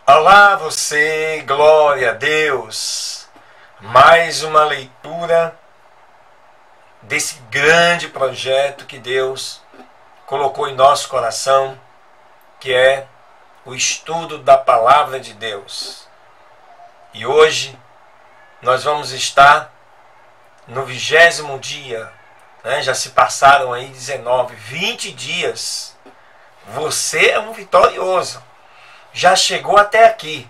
Olá você, glória a Deus! Mais uma leitura desse grande projeto que Deus colocou em nosso coração, que é o estudo da Palavra de Deus. E hoje nós vamos estar no 20º dia, já se passaram aí 20 dias. Você é um vitorioso. Já chegou até aqui.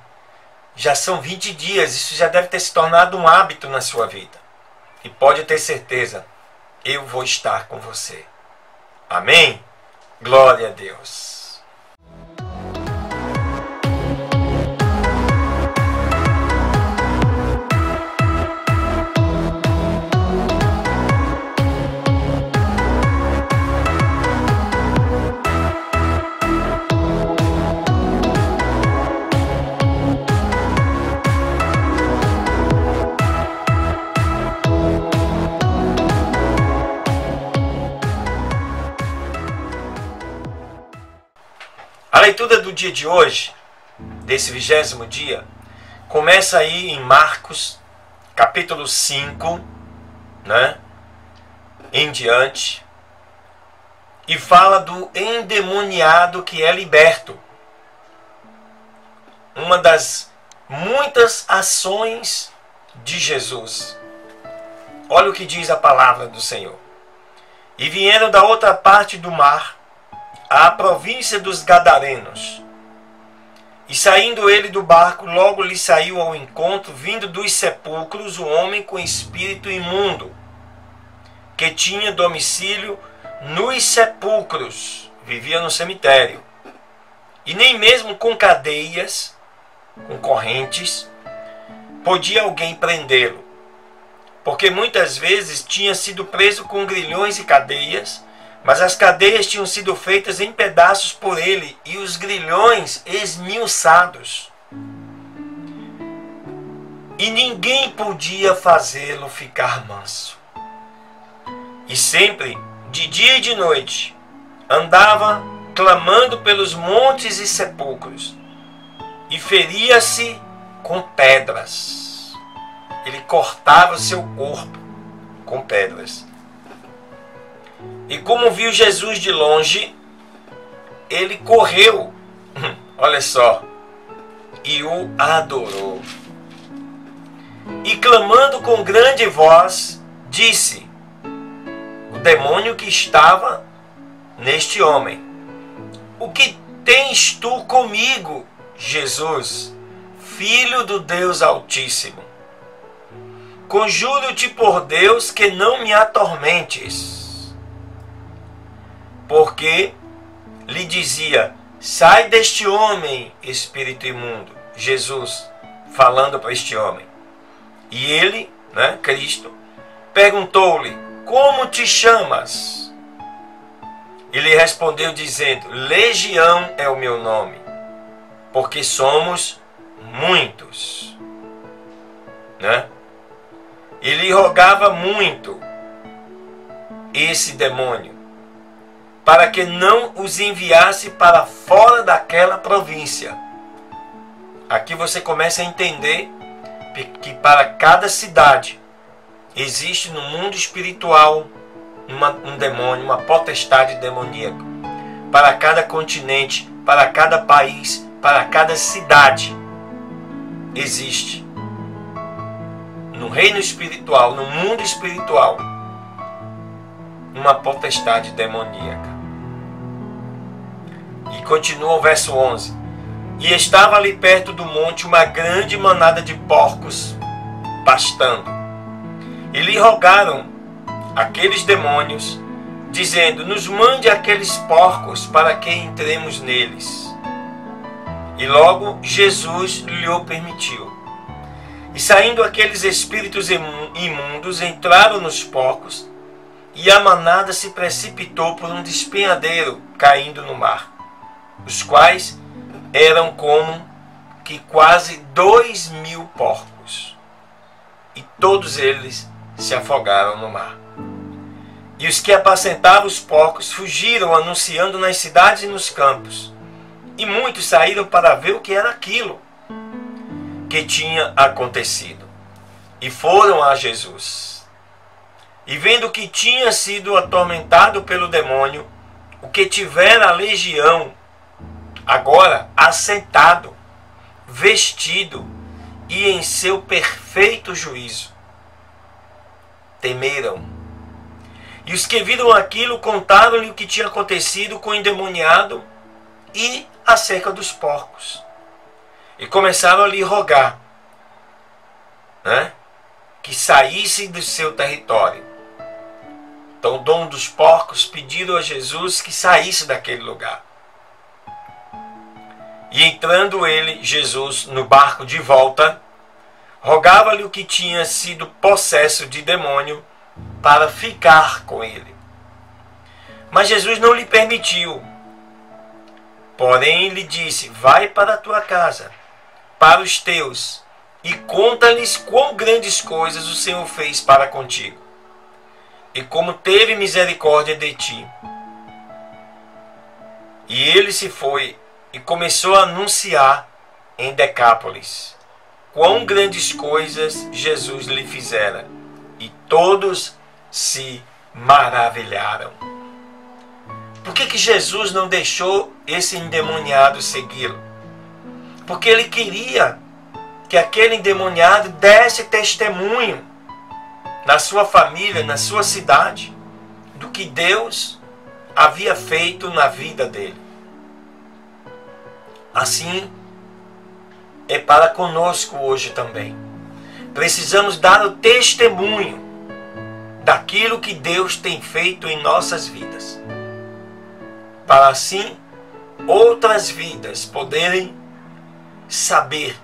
Já são 20 dias. Isso já deve ter se tornado um hábito na sua vida. E pode ter certeza, eu vou estar com você. Amém? Glória a Deus. A leitura do dia de hoje, desse 20º dia, começa aí em Marcos, capítulo 5, em diante, e fala do endemoniado que é liberto. Uma das muitas ações de Jesus. Olha o que diz a palavra do Senhor. E vieram da outra parte do mar, à província dos Gadarenos. E saindo ele do barco, logo lhe saiu ao encontro, vindo dos sepulcros, um homem com espírito imundo, que tinha domicílio nos sepulcros, vivia no cemitério. E nem mesmo com cadeias, com correntes, podia alguém prendê-lo, porque muitas vezes tinha sido preso com grilhões e cadeias, mas as cadeias tinham sido feitas em pedaços por ele e os grilhões esmiuçados. E ninguém podia fazê-lo ficar manso. E sempre, de dia e de noite, andava clamando pelos montes e sepulcros, e feria-se com pedras. Ele cortava o seu corpo com pedras. E como viu Jesus de longe, ele correu, olha só, e o adorou. E clamando com grande voz, disse, o demônio que estava neste homem: o que tens tu comigo, Jesus, Filho do Deus Altíssimo? Conjuro-te por Deus que não me atormentes. Porque lhe dizia, sai deste homem, espírito imundo. Jesus falando para este homem. E ele, Cristo, perguntou-lhe, como te chamas? Ele respondeu dizendo, Legião é o meu nome, porque somos muitos. Ele rogava muito esse demônio, para que não os enviasse para fora daquela província. Aqui você começa a entender que para cada cidade existe no mundo espiritual um demônio, uma potestade demoníaca. Para cada continente, para cada país, para cada cidade existe. No reino espiritual, no mundo espiritual, uma potestade demoníaca. E continua o verso 11. E estava ali perto do monte uma grande manada de porcos pastando. E lhe rogaram aqueles demônios, dizendo, nos mande aqueles porcos para que entremos neles. E logo Jesus lhe o permitiu. E saindo aqueles espíritos imundos, entraram nos porcos, e a manada se precipitou por um despenhadeiro, caindo no mar, os quais eram como que quase 2.000 porcos, e todos eles se afogaram no mar. E os que apacentavam os porcos fugiram, anunciando nas cidades e nos campos, E muitos saíram para ver o que era aquilo que tinha acontecido. E foram a Jesus. E vendo que tinha sido atormentado pelo demônio, o que tivera a legião, agora assentado, vestido e em seu perfeito juízo, temeram. E os que viram aquilo contaram-lhe o que tinha acontecido com o endemoniado e acerca dos porcos. E começaram a lhe rogar, né, que saísse do seu território. Então o dono dos porcos pediram a Jesus que saísse daquele lugar. E entrando ele, Jesus, no barco de volta, rogava-lhe o que tinha sido possesso de demônio para ficar com ele. Mas Jesus não lhe permitiu. Porém lhe disse: vai para a tua casa, para os teus, e conta-lhes quão grandes coisas o Senhor fez para contigo, e como teve misericórdia de ti. E ele se foi e começou a anunciar em Decápolis quão grandes coisas Jesus lhe fizera, e todos se maravilharam. Por que Jesus não deixou esse endemoniado segui-lo? Porque ele queria que aquele endemoniado desse testemunho na sua família, na sua cidade, do que Deus havia feito na vida dele. Assim é para conosco hoje também. Precisamos dar o testemunho daquilo que Deus tem feito em nossas vidas, para assim outras vidas poderem saber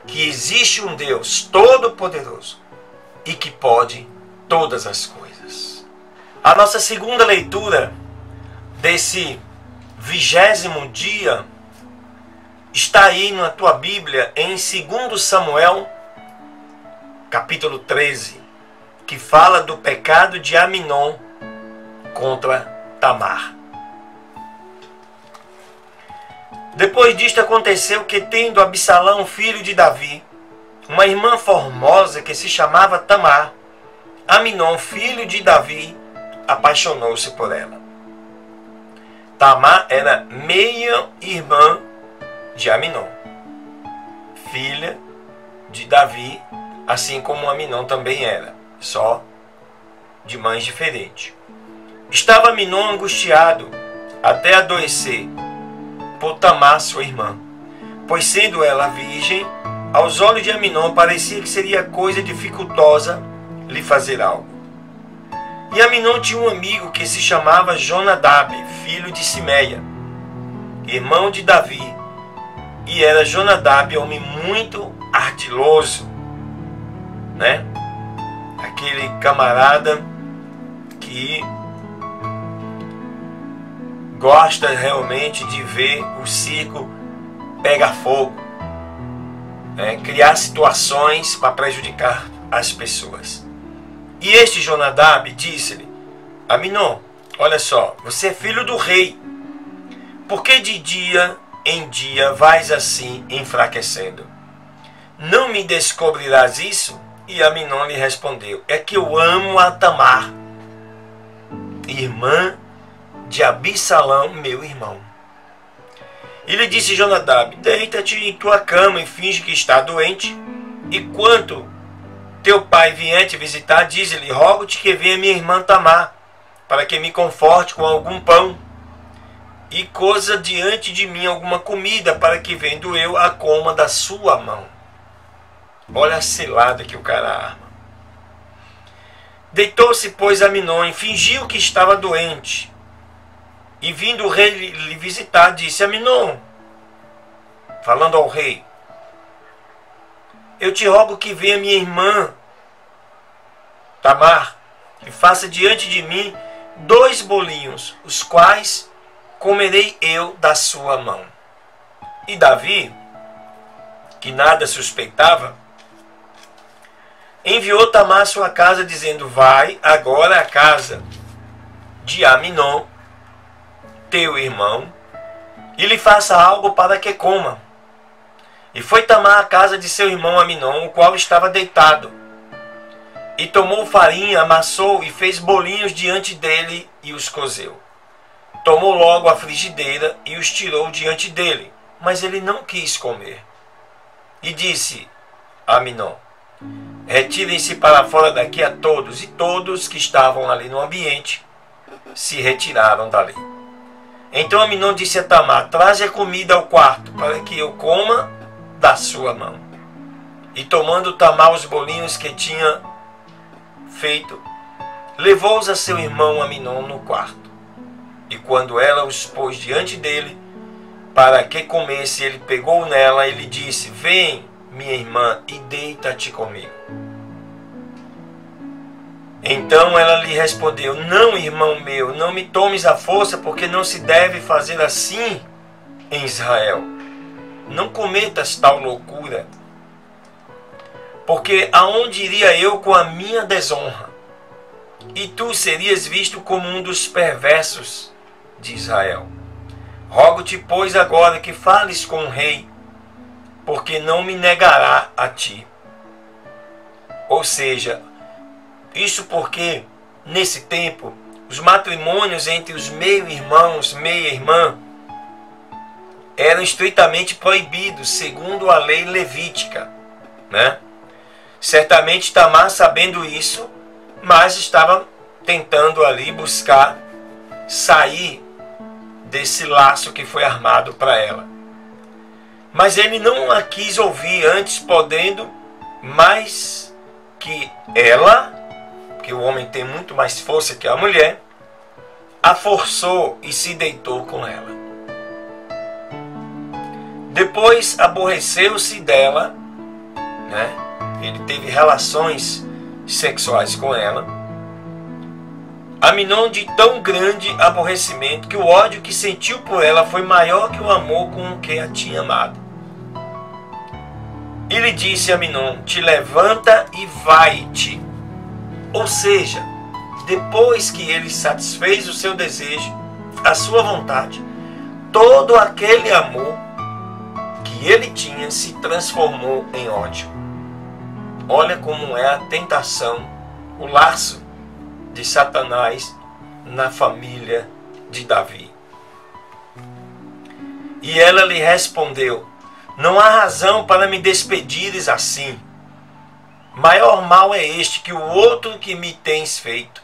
que existe um Deus todo-poderoso e que pode todas as coisas. A nossa segunda leitura desse 20º dia está aí na tua Bíblia em 2 Samuel, capítulo 13, que fala do pecado de Aminon contra Tamar. Depois disto aconteceu que, tendo Absalão, filho de Davi, uma irmã formosa que se chamava Tamar, Aminon, filho de Davi, apaixonou-se por ela. Tamar era meia-irmã de Aminon, filha de Davi, assim como Aminon também era, só de mães diferentes. Estava Aminon angustiado até adoecer por Tamar, sua irmã, pois sendo ela virgem, aos olhos de Aminon parecia que seria coisa dificultosa lhe fazer algo. E Aminon tinha um amigo que se chamava Jonadab, filho de Simeia, irmão de Davi, e era Jonadab homem muito ardiloso, né? Aquele camarada que gosta realmente de ver o circo pegar fogo, né? Criar situações para prejudicar as pessoas. E este Jonadab disse-lhe: Aminon, olha só, você é filho do rei, por que de dia em dia vais assim enfraquecendo? Não me descobrirás isso? E Aminon lhe respondeu: é que eu amo a Tamar, irmã de Absalão, meu irmão. E lhe disse Jonadab: deita-te em tua cama e finge que está doente, e quando teu pai vier te visitar, dize-lhe: rogo-te que venha minha irmã Tamar, para que me conforte com algum pão, e coza diante de mim alguma comida, para que vendo eu a coma da sua mão. Olha a cilada que o cara arma. Deitou-se, pois, Aminon e fingiu que estava doente. E vindo o rei lhe visitar, disse: Aminon, falando ao rei, eu te rogo que venha minha irmã Tamar e faça diante de mim 2 bolinhos, os quais comerei eu da sua mão. E Davi, que nada suspeitava, enviou Tamar à sua casa, dizendo: vai agora à casa de Aminon, teu irmão, e lhe faça algo para que coma. E foi Tamar à casa de seu irmão Aminon, o qual estava deitado. E tomou farinha, amassou e fez bolinhos diante dele e os cozeu. Tomou logo a frigideira e os tirou diante dele, mas ele não quis comer. E disse a Aminon: retirem-se para fora daqui a todos. E todos que estavam ali no ambiente se retiraram dali. Então Aminon disse a Tamar: traze a comida ao quarto, para que eu coma da sua mão. E tomando Tamar os bolinhos que tinha feito, levou-os a seu irmão Aminon no quarto. E quando ela os pôs diante dele, para que comesse, ele pegou nela e lhe disse: vem, minha irmã, e deita-te comigo. Então ela lhe respondeu: não, irmão meu, não me tomes à força, porque não se deve fazer assim em Israel. Não cometas tal loucura, porque aonde iria eu com a minha desonra? E tu serias visto como um dos perversos de Israel. Rogo-te, pois, agora que fales com o rei, porque não me negará a ti. Ou seja, isso porque, nesse tempo, os matrimônios entre os meio-irmãos, meia-irmã, eram estritamente proibidos, segundo a lei levítica, né? Certamente Tamar, sabendo isso, mas estava tentando ali buscar sair desse laço que foi armado para ela. Mas ele não a quis ouvir, antes podendo mais que ela, que o homem tem muito mais força que a mulher, a forçou e se deitou com ela. Depois aborreceu-se dela, né? Ele teve relações sexuais com ela. Aminon de tão grande aborrecimento que o ódio que sentiu por ela foi maior que o amor com o que a tinha amado. E lhe disse a Aminon: te levanta e vai-te. Ou seja, depois que ele satisfez o seu desejo, a sua vontade, todo aquele amor que ele tinha se transformou em ódio. Olha como é a tentação, o laço de Satanás na família de Davi. E ela lhe respondeu: não há razão para me despedires assim. Maior mal é este que o outro que me tens feito.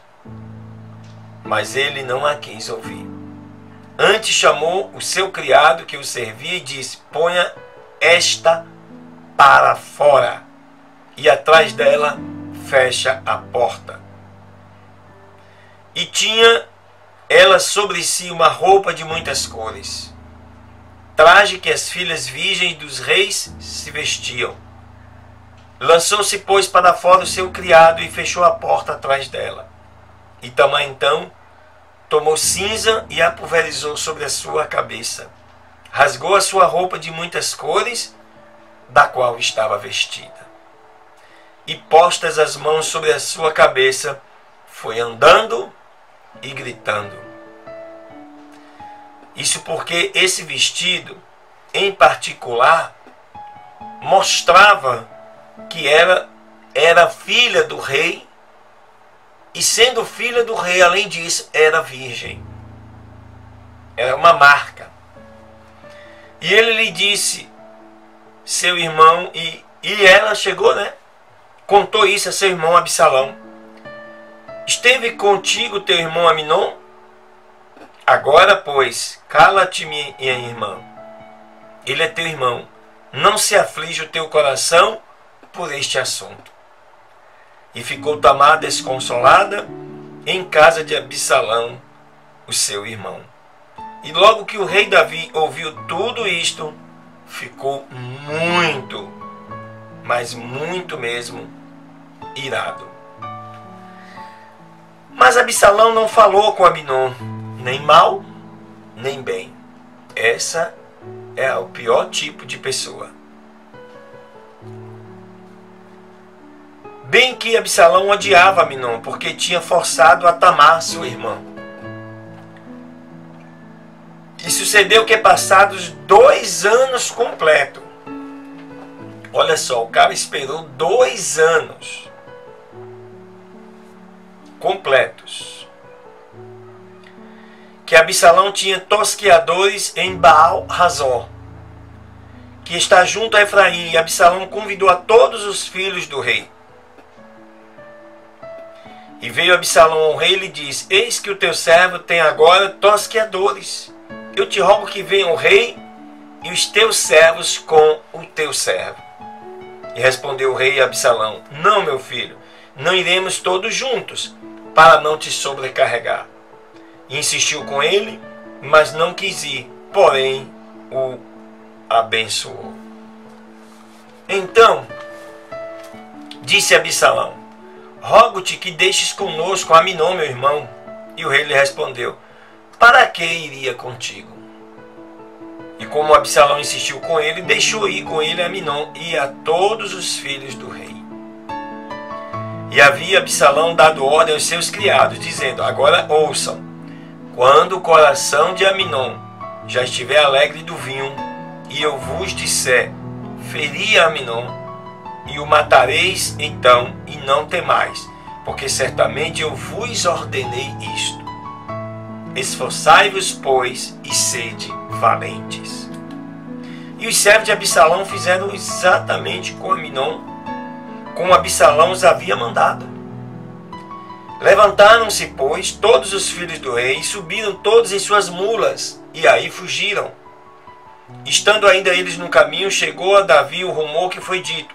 Mas ele não a quis ouvir. Antes chamou o seu criado que o servia e disse: ponha esta para fora. E atrás dela fecha a porta. E tinha ela sobre si uma roupa de muitas cores, traje que as filhas virgens dos reis se vestiam. Lançou-se, pois, para fora o seu criado e fechou a porta atrás dela. E Tamar então tomou cinza e a pulverizou sobre a sua cabeça. Rasgou a sua roupa de muitas cores, da qual estava vestida. E postas as mãos sobre a sua cabeça, foi andando e gritando. Isso porque esse vestido, em particular, mostrava que era filha do rei, e sendo filha do rei, além disso, era virgem. Era uma marca. E ele lhe disse, seu irmão, e ela chegou, né? Contou isso a seu irmão Absalão. Esteve contigo teu irmão Aminon? Agora, pois, cala-te, minha irmã. Ele é teu irmão. Não se aflige o teu coração por este assunto. E ficou Tamar desconsolada em casa de Absalão, o seu irmão. E logo que o rei Davi ouviu tudo isto, ficou muito, mas muito mesmo, irado. Mas Absalão não falou com Aminon, nem mal, nem bem. Essa é o pior tipo de pessoa. Bem que Absalão odiava Aminon, porque tinha forçado a Tamar, sua irmã. E sucedeu que passados 2 anos completos, olha só, o cara esperou 2 anos completos, que Absalão tinha tosqueadores em Baal-Razor, que está junto a Efraim, e Absalão convidou a todos os filhos do rei. E veio Absalão ao rei e lhe disse: eis que o teu servo tem agora tosqueadores. Eu te rogo que venha o rei e os teus servos com o teu servo. E respondeu o rei a Absalão: não, meu filho, não iremos todos juntos, para não te sobrecarregar. E insistiu com ele, mas não quis ir, porém o abençoou. Então disse Absalão: rogo-te que deixes conosco Aminon, meu irmão. E o rei lhe respondeu: para que iria contigo? E como Absalão insistiu com ele, deixou ir com ele Aminon e a todos os filhos do rei. E havia Absalão dado ordem aos seus criados, dizendo: agora ouçam, quando o coração de Aminon já estiver alegre do vinho, e eu vos disser: feri a Aminon, e o matareis então, e não temais, porque certamente eu vos ordenei isto. Esforçai-vos, pois, e sede valentes. E os servos de Absalão fizeram exatamente com Aminon, como Absalão os havia mandado. Levantaram-se, pois, todos os filhos do rei, e subiram todos em suas mulas, e aí fugiram. Estando ainda eles no caminho, chegou a Davi o rumor que foi dito: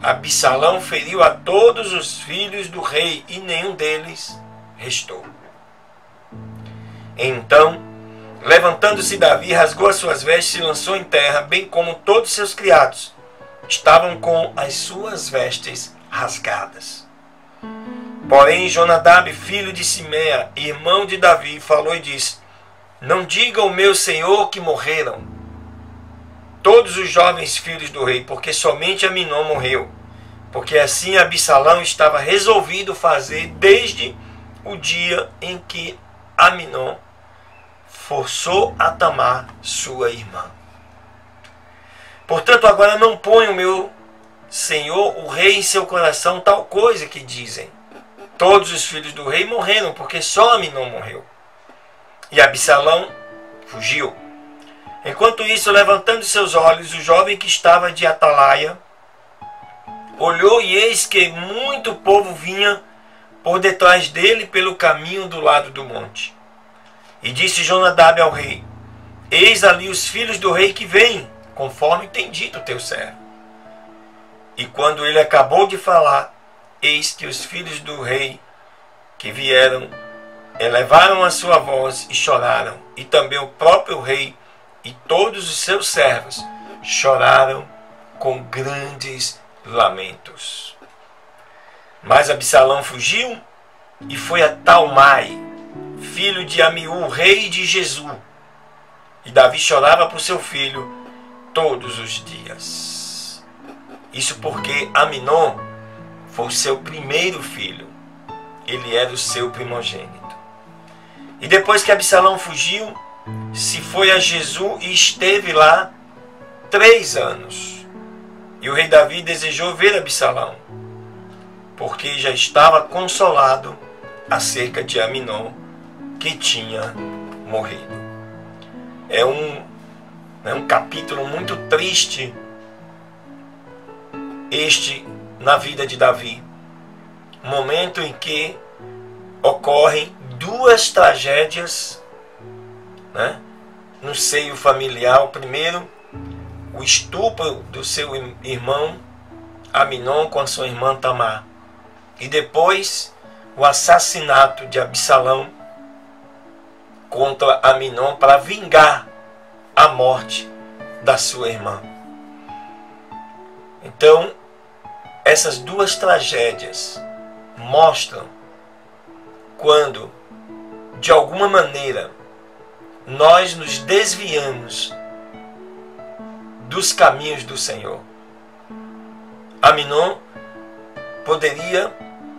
Absalão feriu a todos os filhos do rei, e nenhum deles restou. Então, levantando-se Davi, rasgou as suas vestes e lançou em terra, bem como todos seus criados. Estavam com as suas vestes rasgadas. Porém, Jonadab, filho de Simea, irmão de Davi, falou e disse: não diga ao meu senhor que morreram todos os jovens filhos do rei, porque somente Aminon morreu. Porque assim Absalão estava resolvido fazer desde o dia em que Aminon forçou a Tamar, sua irmã. Portanto, agora não põe o meu senhor, o rei, em seu coração tal coisa que dizem: todos os filhos do rei morreram, porque só Aminon morreu. E Absalão fugiu. Enquanto isso, levantando seus olhos, o jovem que estava de atalaia olhou, e eis que muito povo vinha por detrás dele pelo caminho do lado do monte. E disse Jonadab ao rei: eis ali os filhos do rei que vêm, conforme tem dito teu servo. E quando ele acabou de falar, eis que os filhos do rei que vieram elevaram a sua voz e choraram, e também o próprio rei e todos os seus servos choraram com grandes lamentos. Mas Absalão fugiu e foi a Talmai, filho de Amiú, rei de Gesu. E Davi chorava por seu filho todos os dias. Isso porque Aminon foi o seu primeiro filho. Ele era o seu primogênito. E depois que Absalão fugiu, se foi a Gesu e esteve lá 3 anos. E o rei Davi desejou ver Absalão, porque já estava consolado acerca de Aminon, que tinha morrido. É um capítulo muito triste este na vida de Davi. Momento em que ocorrem 2 tragédias, no seio familiar. O primeiro, o estupro do seu irmão Aminon com a sua irmã Tamar. E depois, o assassinato de Absalão contra Aminon para vingar a morte da sua irmã. Então, essas 2 tragédias mostram quando, de alguma maneira, nós nos desviamos dos caminhos do Senhor. Aminon poderia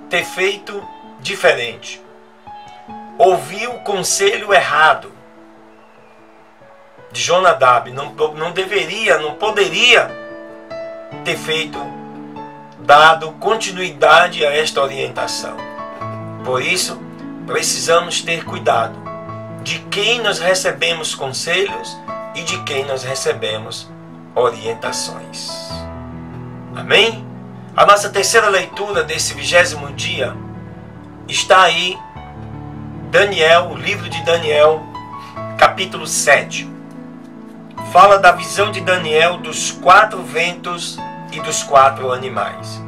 ter feito diferente. Ouviu o conselho errado. de Jonadab não poderia ter dado continuidade a esta orientação. Por isso, precisamos ter cuidado de quem nós recebemos conselhos e de quem nós recebemos orientações. Amém? A nossa terceira leitura desse 20º dia está aí, Daniel, o livro de Daniel, capítulo 7. Fala da visão de Daniel dos 4 ventos e dos 4 animais.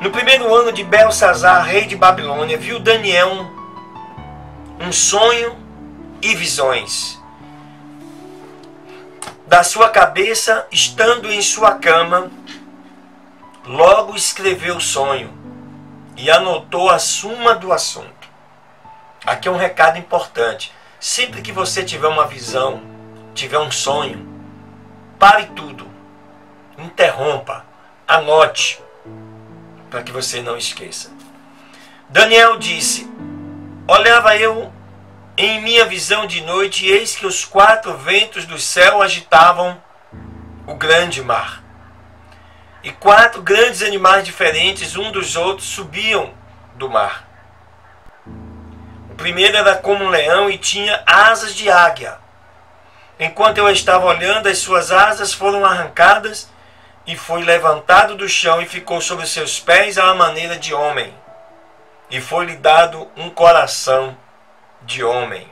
No primeiro ano de Belsazar, rei de Babilônia, viu Daniel um sonho e visões. Da sua cabeça, estando em sua cama, logo escreveu o sonho e anotou a suma do assunto. Aqui é um recado importante. Sempre que você tiver uma visão, tiver um sonho, pare tudo, interrompa, anote, para que você não esqueça. Daniel disse: olhava eu em minha visão de noite, e eis que os 4 ventos do céu agitavam o grande mar. E 4 grandes animais diferentes, um dos outros, subiam do mar. O primeiro era como um leão e tinha asas de águia. Enquanto eu estava olhando, as suas asas foram arrancadas e foi levantado do chão e ficou sobre os seus pés à maneira de homem. E foi-lhe dado um coração de homem.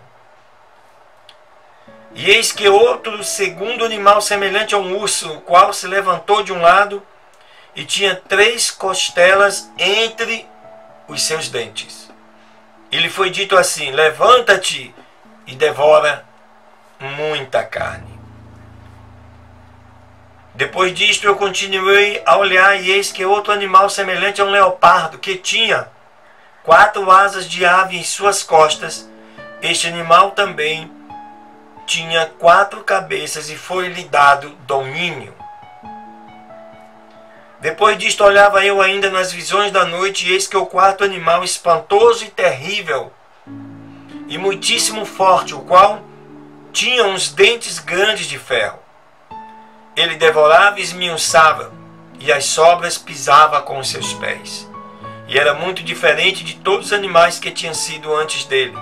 E eis que outro segundo animal semelhante a um urso, o qual se levantou de um lado e tinha 3 costelas entre os seus dentes. E lhe foi dito assim: levanta-te e devora muita carne. Depois disto eu continuei a olhar, e eis que outro animal semelhante a um leopardo, que tinha 4 asas de ave em suas costas. Este animal também tinha 4 cabeças e foi-lhe dado domínio. Depois disto olhava eu ainda nas visões da noite, e eis que o 4º animal, espantoso e terrível e muitíssimo forte, o qual tinha uns dentes grandes de ferro. Ele devorava e esmiuçava, e as sobras pisava com os seus pés. E era muito diferente de todos os animais que tinham sido antes dele,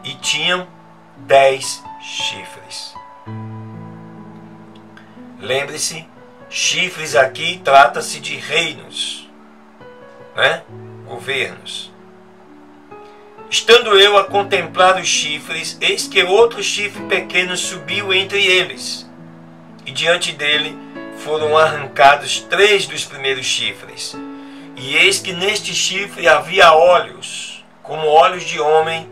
e tinham 10 chifres. Lembre-se, chifres aqui trata-se de reinos, né? Governos. Estando eu a contemplar os chifres, eis que outro chifre pequeno subiu entre eles, e diante dele foram arrancados 3 dos primeiros chifres. E eis que neste chifre havia olhos, como olhos de homem,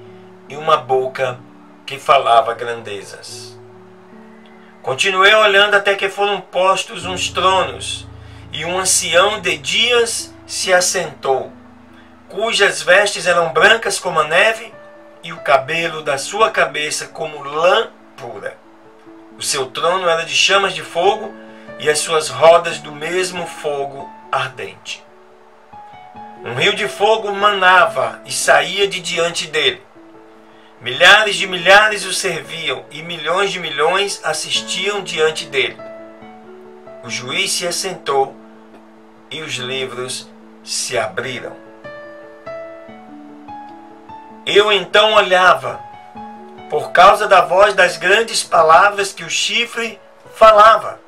e uma boca que falava grandezas. Continuei olhando até que foram postos uns tronos, e um ancião de dias se assentou, cujas vestes eram brancas como a neve, e o cabelo da sua cabeça como lã pura. O seu trono era de chamas de fogo, e as suas rodas do mesmo fogo ardente. Um rio de fogo manava e saía de diante dele. Milhares de milhares o serviam, e milhões de milhões assistiam diante dele. O juiz se assentou, e os livros se abriram. Eu então olhava, por causa da voz das grandes palavras que o chifre falava.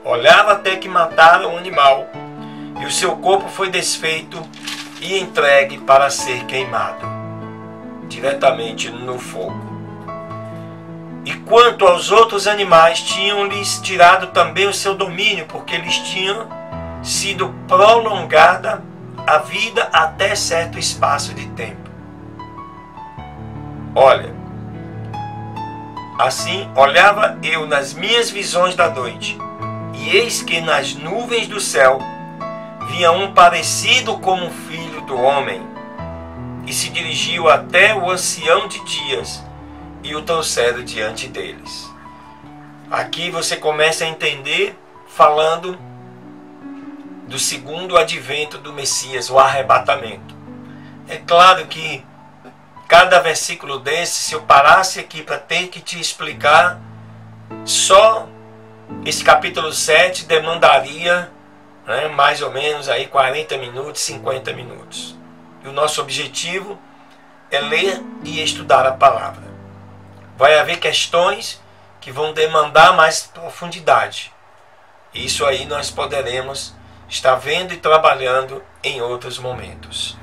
Olhava até que mataram o animal, e o seu corpo foi desfeito e entregue para ser queimado diretamente no fogo. E quanto aos outros animais, tinham-lhes tirado também o seu domínio, porque lhes tinha sido prolongada a vida até certo espaço de tempo. Olha, assim olhava eu nas minhas visões da noite, e eis que nas nuvens do céu vinha um parecido como um filho do homem, e se dirigiu até o ancião de dias, e o trouxeram diante deles. Aqui você começa a entender, falando do segundo advento do Messias, o arrebatamento. É claro que cada versículo desse, se eu parasse aqui para ter que te explicar, só esse capítulo 7 demandaria, né, mais ou menos aí 40 minutos, 50 minutos. E o nosso objetivo é ler e estudar a palavra. Vai haver questões que vão demandar mais profundidade. Isso aí nós poderemos estar vendo e trabalhando em outros momentos.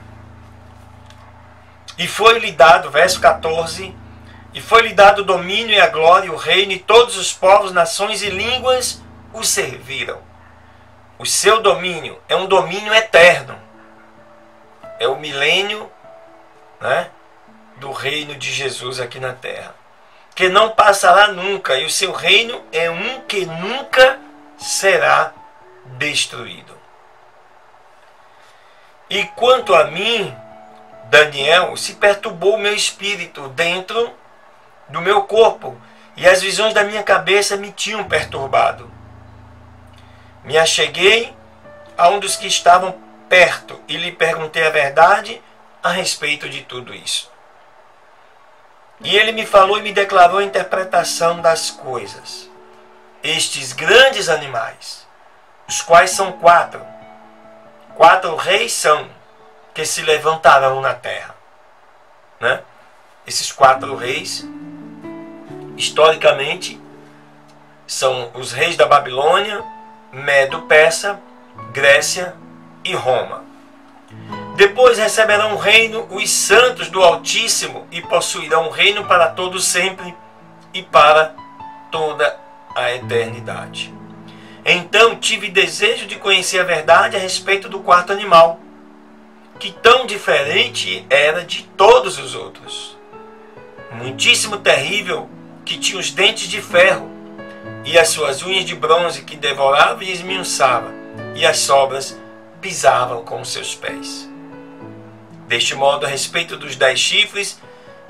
E foi-lhe dado, verso 14, e foi-lhe dado o domínio e a glória e o reino, e todos os povos, nações e línguas o serviram. O seu domínio é um domínio eterno. É o milênio, né, do reino de Jesus aqui na terra, que não passará nunca, e o seu reino é um que nunca será destruído. E quanto a mim, Daniel, se perturbou o meu espírito dentro do meu corpo, e as visões da minha cabeça me tinham perturbado. Me acheguei a um dos que estavam perto e lhe perguntei a verdade a respeito de tudo isso. E ele me falou e me declarou a interpretação das coisas. Estes grandes animais, os quais são quatro reis são, que se levantarão na terra. Né? Esses 4 reis, historicamente, são os reis da Babilônia, Medo-Persa, Grécia e Roma. Depois receberão o reino os santos do Altíssimo e possuirão o reino para todo sempre e para toda a eternidade. Então tive desejo de conhecer a verdade a respeito do 4º animal, que tão diferente era de todos os outros. Muitíssimo terrível, que tinha os dentes de ferro e as suas unhas de bronze, que devorava e esmiuçava, e as sobras pisavam com os seus pés. Deste modo, a respeito dos 10 chifres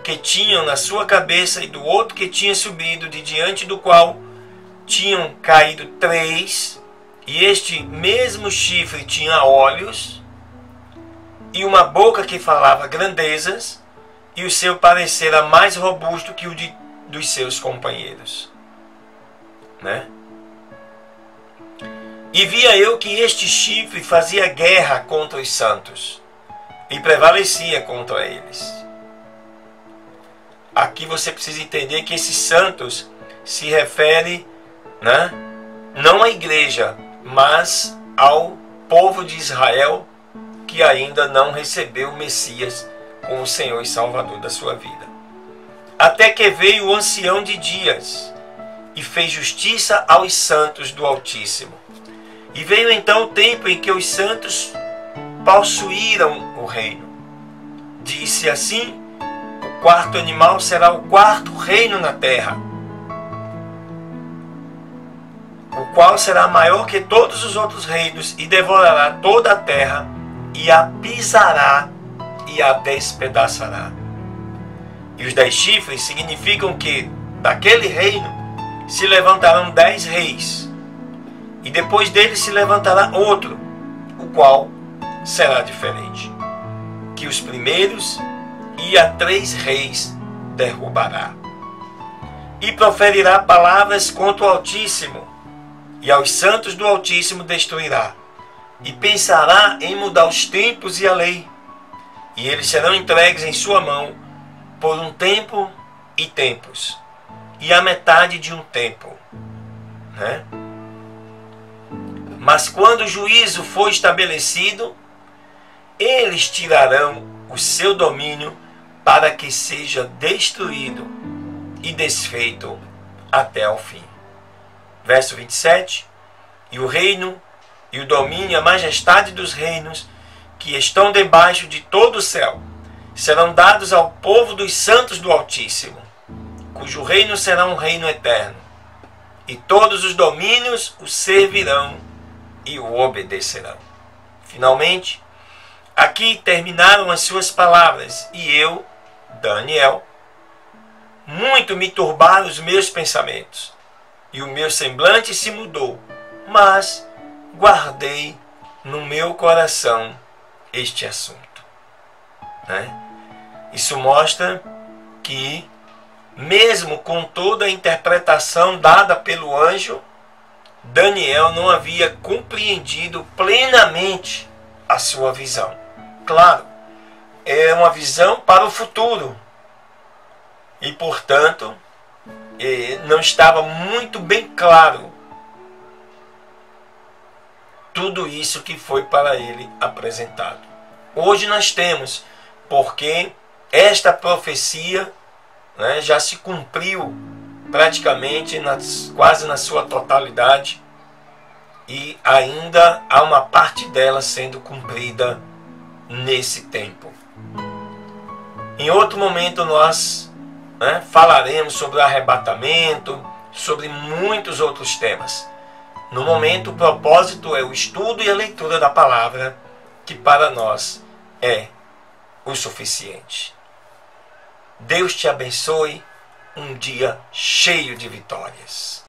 que tinham na sua cabeça e do outro que tinha subido, de diante do qual tinham caído 3, e este mesmo chifre tinha olhos e uma boca que falava grandezas, e o seu parecer era mais robusto que o dos seus companheiros. Né? E via eu que este chifre fazia guerra contra os santos e prevalecia contra eles. Aqui você precisa entender que esses santos se refere, né, não à igreja, mas ao povo de Israel que ainda não recebeu o Messias como Senhor e Salvador da sua vida. Até que veio o ancião de dias e fez justiça aos santos do Altíssimo. E veio então o tempo em que os santos possuíram o reino. Disse assim: o 4º animal será o 4º reino na terra, o qual será maior que todos os outros reinos, e devorará toda a terra, e a pisará e a despedaçará. E os 10 chifres significam que daquele reino se levantarão 10 reis, e depois dele se levantará outro, o qual será diferente, que os primeiros, e a 3 reis derrubará. E proferirá palavras contra o Altíssimo, e aos santos do Altíssimo destruirá, e pensará em mudar os tempos e a lei, e eles serão entregues em sua mão por um tempo e tempos, e a metade de um tempo. Né? Mas quando o juízo for estabelecido, eles tirarão o seu domínio para que seja destruído e desfeito até ao fim. Verso 27. E o reino, e o domínio, e a majestade dos reinos que estão debaixo de todo o céu serão dados ao povo dos santos do Altíssimo, cujo reino será um reino eterno, e todos os domínios o servirão e o obedecerão. Finalmente, aqui terminaram as suas palavras, e eu, Daniel, muito me turbaram os meus pensamentos, e o meu semblante se mudou, mas guardei no meu coração este assunto. Né? Isso mostra que, mesmo com toda a interpretação dada pelo anjo, Daniel não havia compreendido plenamente a sua visão. Claro, é uma visão para o futuro. E, portanto, não estava muito bem claro tudo isso que foi para ele apresentado. Hoje nós temos, porque esta profecia, né, já se cumpriu praticamente quase na sua totalidade, e ainda há uma parte dela sendo cumprida nesse tempo. Em outro momento nós, né, falaremos sobre o arrebatamento, sobre muitos outros temas. No momento, o propósito é o estudo e a leitura da palavra, que para nós é o suficiente. Deus te abençoe, um dia cheio de vitórias.